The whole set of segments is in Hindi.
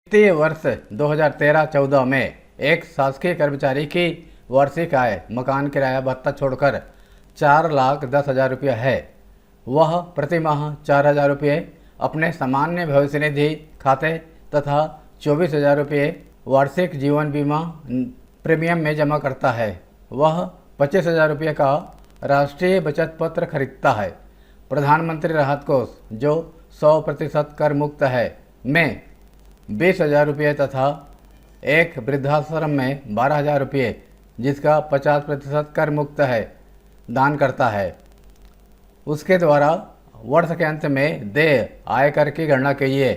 वित्तीय वर्ष 2013-14 में एक शासकीय कर्मचारी की वार्षिक आय मकान किराया भत्ता छोड़कर 4,10,000 रुपये है। वह प्रति माह 4,000 रुपये अपने सामान्य भविष्य निधि खाते तथा 24,000 रुपये वार्षिक जीवन बीमा प्रीमियम में जमा करता है। वह 25,000 रुपये का राष्ट्रीय बचत पत्र खरीदता है। प्रधानमंत्री राहत कोष, जो 100% कर मुक्त है, में 20,000 रुपये तथा एक वृद्धाश्रम में 12,000 रुपये, जिसका 50% कर मुक्त है, दान करता है। उसके द्वारा वर्ष के अंत में देय आयकर की गणना कीजिए।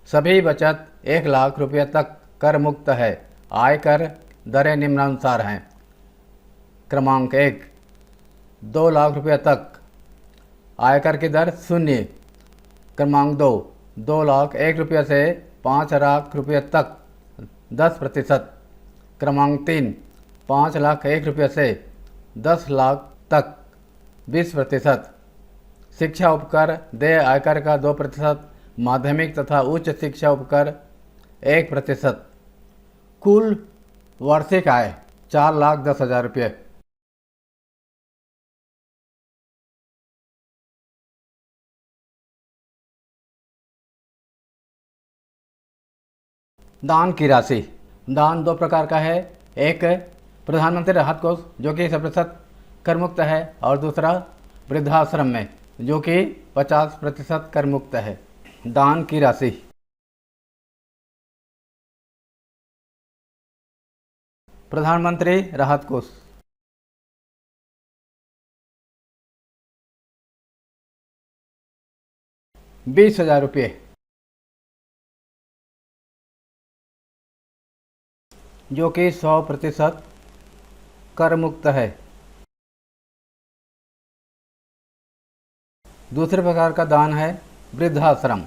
सभी बचत 1 लाख रुपये तक कर मुक्त है। आयकर दरें निम्नानुसार हैं। क्रमांक 1, 2 लाख रुपये तक आयकर की दर 0। क्रमांक 2, 2,01,000 रुपये से 5 लाख रुपये तक 10%। क्रमांक 3, 5,01,000 रुपये से 10 लाख तक 20%। शिक्षा उपकर देय आयकर का 2%, माध्यमिक तथा उच्च शिक्षा उपकर 1%। कुल वार्षिक आय 4,10,000 रुपये। दान की राशि। दान 2 प्रकार का है। एक प्रधानमंत्री राहत कोष, जो कि 100% कर मुक्त है, और दूसरा वृद्धाश्रम में, जो कि 50% कर मुक्त है। दान की राशि। प्रधानमंत्री राहत कोष 20,000 रुपये। जो कि 100% कर मुक्त है। दूसरे प्रकार का दान है वृद्धाश्रम।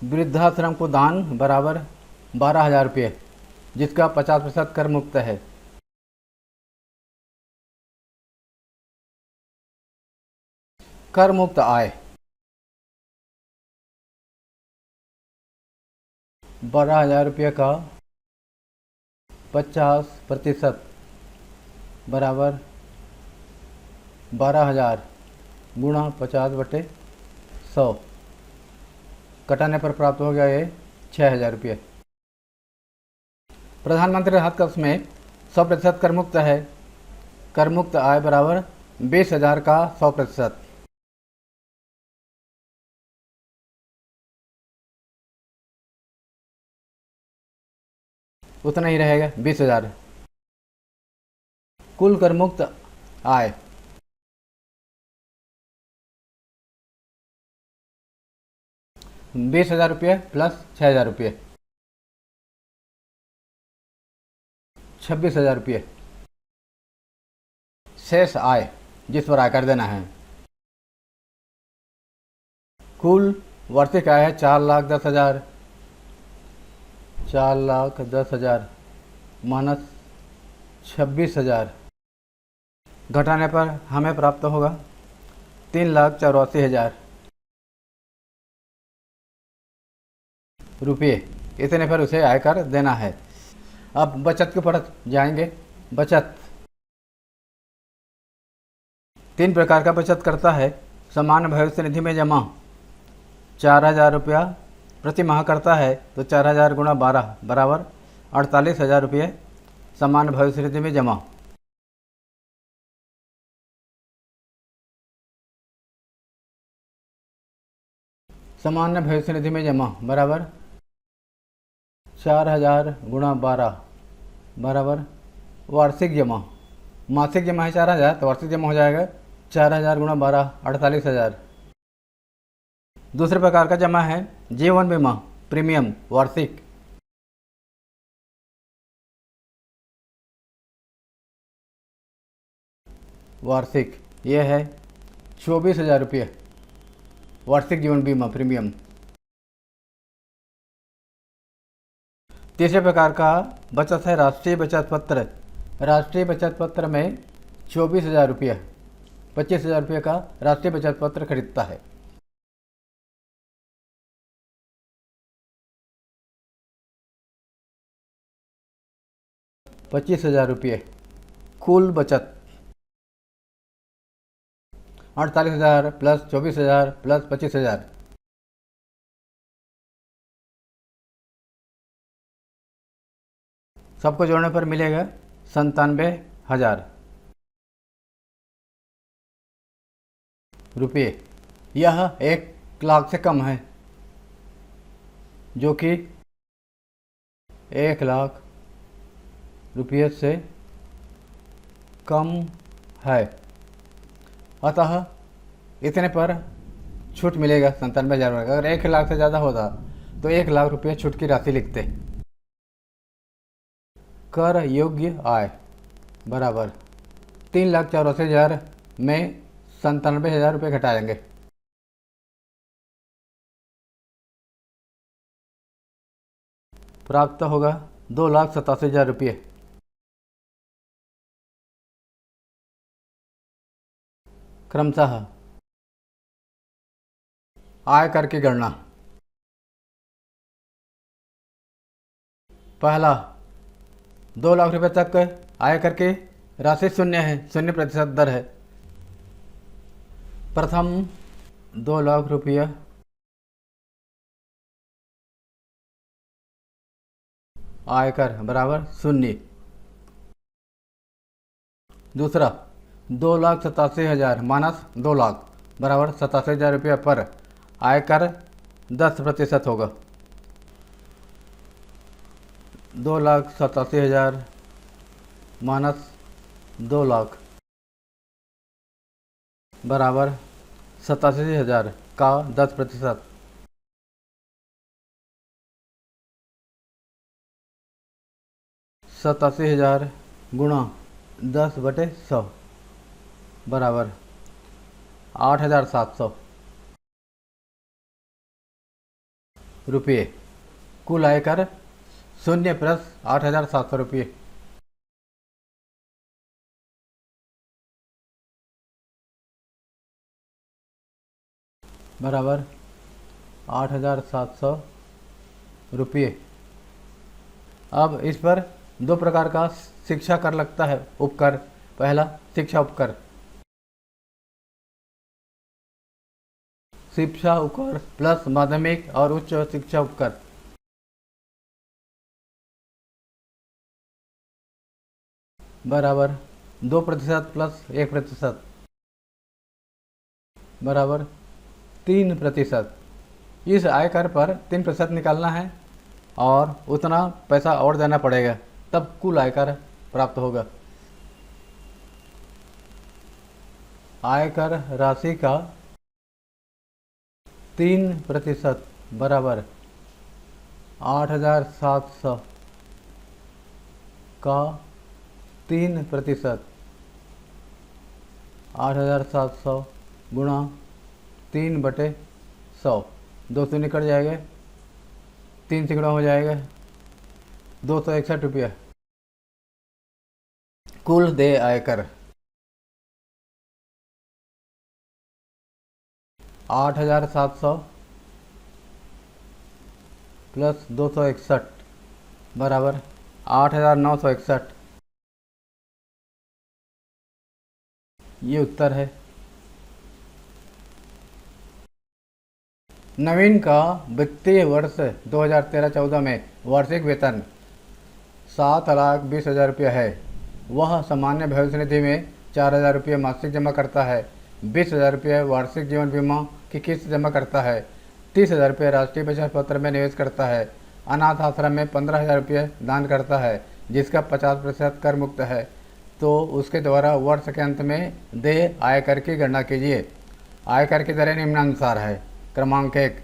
वृद्धाश्रम को दान बराबर 12,000 रुपये, जिसका 50% कर मुक्त है। कर मुक्त आय 12,000 रुपये का 50% बराबर 12,000 गुणा 50/100 कटाने पर प्राप्त हो गया ये 6,000 रुपये। प्रधानमंत्री राहत कोष में 100% कर मुक्त है। कर मुक्त आय बराबर 20,000 का 100%। उतना ही रहेगा 20,000। कुल कर मुक्त आय 20,000 रुपये प्लस 6,000 रुपये, 26,000 रुपये। शेष आय, जिस पर आयकर देना है। कुल वार्षिक आय है 4,10,000। 4,10,000 माइनस 26,000 घटाने पर हमें प्राप्त होगा 3,84,000 रुपये। इतने पर उसे आयकर देना है। अब बचत की तरफ जाएंगे। बचत 3 प्रकार का बचत करता है। सामान्य भविष्य निधि में जमा 4,000 रुपया प्रति माह करता है, तो 4,000 गुणा 12 बराबर 48,000 रुपये सामान्य भविष्य निधि में जमा। सामान्य भविष्य निधि में जमा बराबर 4,000 गुणा 12 बराबर वार्षिक जमा। मासिक जमा है 4,000, तो वार्षिक जमा हो जाएगा 4,000 गुणा 12 48,000। दूसरे प्रकार का जमा है जीवन बीमा प्रीमियम वार्षिक। वार्षिक यह है 24,000 रुपये वार्षिक जीवन बीमा प्रीमियम। तीसरे प्रकार का बचत है राष्ट्रीय बचत पत्र। राष्ट्रीय बचत पत्र में 24,000 रुपये 25,000 रुपये का राष्ट्रीय बचत पत्र खरीदता है। 25,000 रुपये। कुल बचत 48,000 प्लस 24,000 प्लस 25,000, सबको जोड़ने पर मिलेगा 97,000 रुपये। यह 1,00,000 से कम है, जो कि 1,00,000 रुपये से कम है। अतः इतने पर छूट मिलेगा 97,000 रुपये। अगर 1,00,000 से ज़्यादा होता तो 1,00,000 रुपये छूट की राशि लिखते। कर योग्य आय बराबर 3,84,000 में 97,000 रुपये घटाएंगे। प्राप्त होगा 2,87,000 रुपये। क्रमशः आयकर की गणना। पहला, 2,00,000 रुपये तक आयकर की राशि शून्य है, 0% दर है। प्रथम 2,00,000 रुपये आयकर बराबर 0। दूसरा, 2,87,000 माइनस 2,00,000 बराबर 87,000 रुपये पर आयकर 10% होगा। 2,87,000 माइनस 2,00,000 बराबर 87,000 का 10%। 87,000 गुणा 10/100 बराबर 8,700 रुपये। कुल आयकर 0 प्लस 8,700 रुपये। बराबर 8,700 रुपये। अब इस पर दो प्रकार का शिक्षा कर लगता है, उपकर। पहला, शिक्षा उपकर। शिक्षा उपकर प्लस माध्यमिक और उच्च शिक्षा उपकर बराबर 2% प्लस 1% बराबर 3%। इस आयकर पर 3% निकालना है और उतना पैसा और देना पड़ेगा, तब कुल आयकर प्राप्त होगा। आयकर राशि का 3% बराबर 8,700 का 3%। 8,700 गुणा 3/100, 200 निकल जाएगा, 3 से गुणा हो जाएगा 261 रुपया। कुल देय आयकर 8,700 प्लस 261 बराबर 8,961। ये उत्तर है। नवीन का वित्तीय वर्ष 2013-14 में वार्षिक वेतन 7,20,000 रुपये है। वह सामान्य भविष्य निधि में 4,000 रुपये मासिक जमा करता है, 20,000 रुपये वार्षिक जीवन बीमा की किस्त जमा करता है, 30,000 रुपये राष्ट्रीय बचत पत्र में निवेश करता है, अनाथ आश्रम में 15,000 रुपये दान करता है, जिसका 50% कर मुक्त है। तो उसके द्वारा वर्ष के अंत में देय आयकर की गणना कीजिए। आयकर की दरें निम्नानुसार है। क्रमांक 1,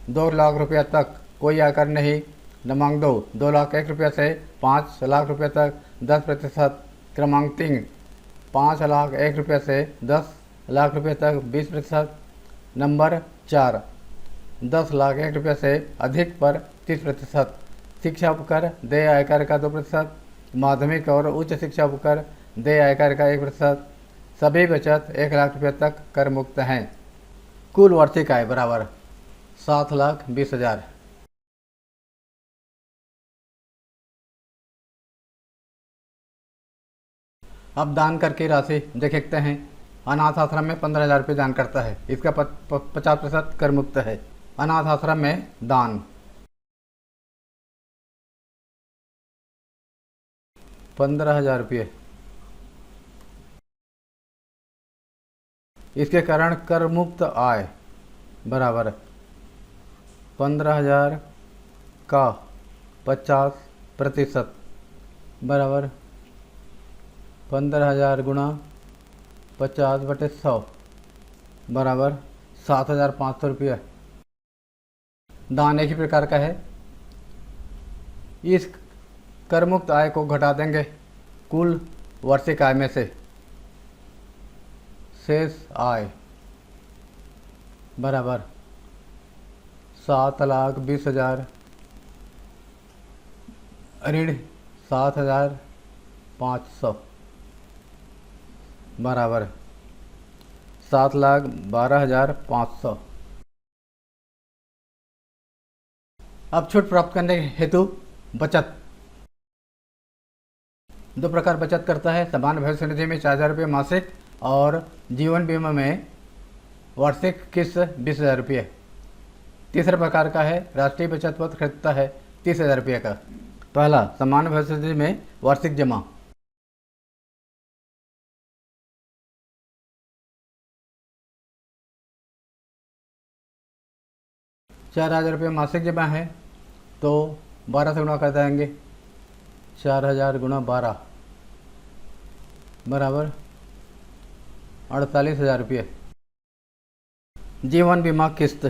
2,00,000 रुपये तक कोई आयकर नहीं। क्रमांक 2, 2,01,000 रुपये से 5,00,000 रुपये तक 10%। क्रमांक 3, 5,01,000 रुपये से 10,00,000 रुपये तक 20%। नंबर 4, 10,01,000 रुपये से अधिक पर 30%। शिक्षा उपकर देय आयकर का 2%। माध्यमिक और उच्च शिक्षा उपकर देय आयकर का 1%। सभी बचत 1,00,000 रुपये तक कर मुक्त हैं। कुल वार्षिक आय बराबर 7,20,000। अब दान कर की राशि देखते हैं। अनाथ आश्रम में 15,000 रुपये दान करता है, इसका 50% कर मुक्त है। अनाथ आश्रम में दान 15,000 रुपये, इसके कारण कर मुक्त आय बराबर 15,000 का 50% बराबर 15,000 गुणा 50/100 बराबर 7,500 रुपये। दान एक ही प्रकार का है। इस कर मुक्त आय को घटा देंगे कुल वार्षिक आय में से। शेष आय बराबर 7,20,000 ऋण 7,500 बराबर 7,12,500। अब छूट प्राप्त करने हेतु बचत। दो प्रकार बचत करता है। सामान्य भविष्य निधि में 4,000 रुपये मासिक और जीवन बीमा में वार्षिक किस्त 20,000 रुपये। तीसरा प्रकार का है राष्ट्रीय बचत पत्र खरीदता है 30,000 रुपये का। पहला सामान्य भविष्य निधि में वार्षिक जमा 4,000 रुपये मासिक जमा है तो 12 से गुणा कर देंगे। 4,000 गुणा 12 बराबर 48,000 रुपये। जीवन बीमा किस्त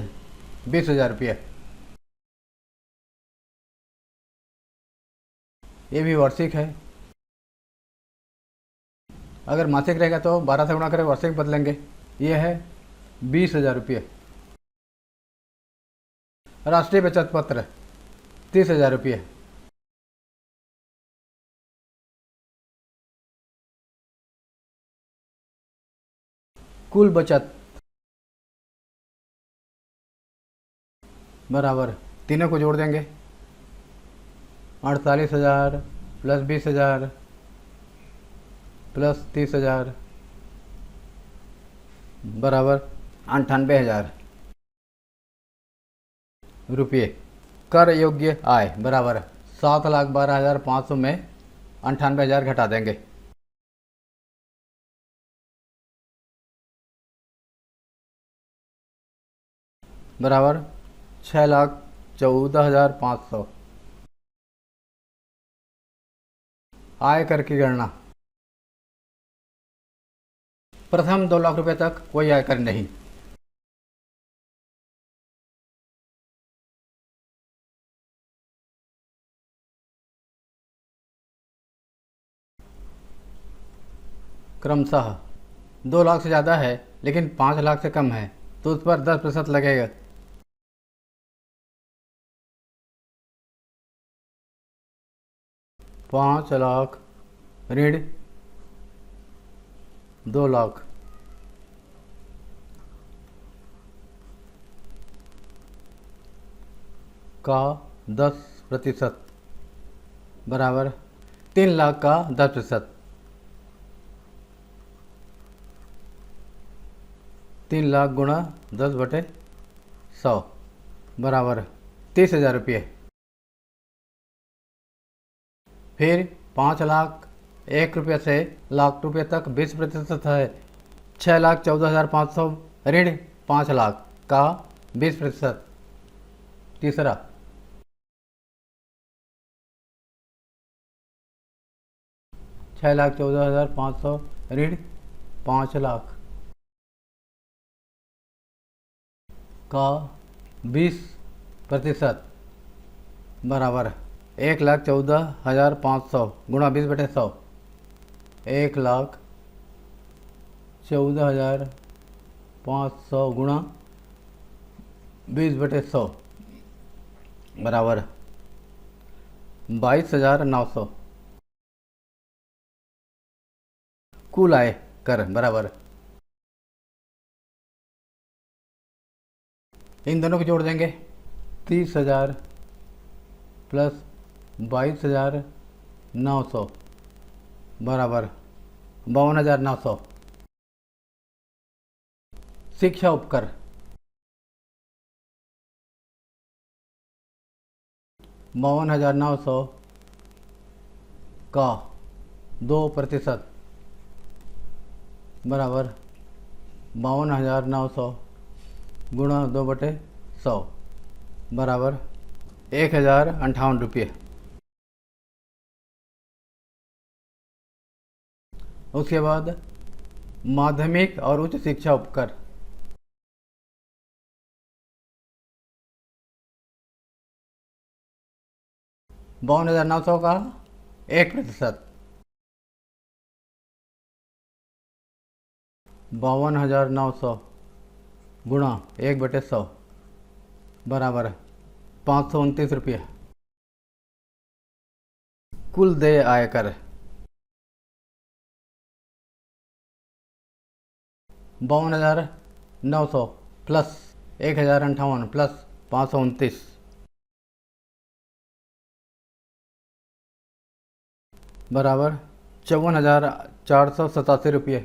20,000 रुपये, ये भी वार्षिक है। अगर मासिक रहेगा तो 12 से गुणा करें, वार्षिक बदलेंगे। ये है 20,000 रुपये। राष्ट्रीय बचत पत्र 30,000 रुपये। कुल बचत बराबर तीनों को जोड़ देंगे। 48,000 प्लस 20,000 प्लस 30,000 बराबर 98,000 रुपये। कर योग्य आय बराबर 7,12,500 में 98,000 घटा देंगे। बराबर 6,14,500। आय कर की गणना। प्रथम 2 लाख रुपए तक कोई आयकर नहीं। क्रमशः 2 लाख से ज़्यादा है लेकिन 5 लाख से कम है तो उस पर 10% लगेगा। 5 लाख ऋण 2 लाख का 10% बराबर 3 लाख का 10%। 3 लाख गुणा 10/100 बराबर 30,000 रुपये। फिर 5 लाख 1 रुपये से लाख रुपये तक 20% है। 6,14,500 ऋण 5 लाख का 20%। तीसरा 6,14,500 ऋण 5 लाख का 20% बराबर 1,14,500 गुणा 20/100। 1,14,500 गुणा 20/100 बराबर 22,900। कुल आय कर बराबर इन दोनों को जोड़ देंगे। 30,000 प्लस 22,900 बराबर 52,900। शिक्षा उपकर 52,900 का 2% बराबर 52,900 गुणा 2/100 बराबर 1,058 रुपये। उसके बाद माध्यमिक और उच्च शिक्षा उपकर 52,900 का 1%, 52,900 गुणा 1/100 बराबर 529 रुपये। कुल देय आयकर 52,900 प्लस 1,058 प्लस 529 बराबर 54,487 रुपये।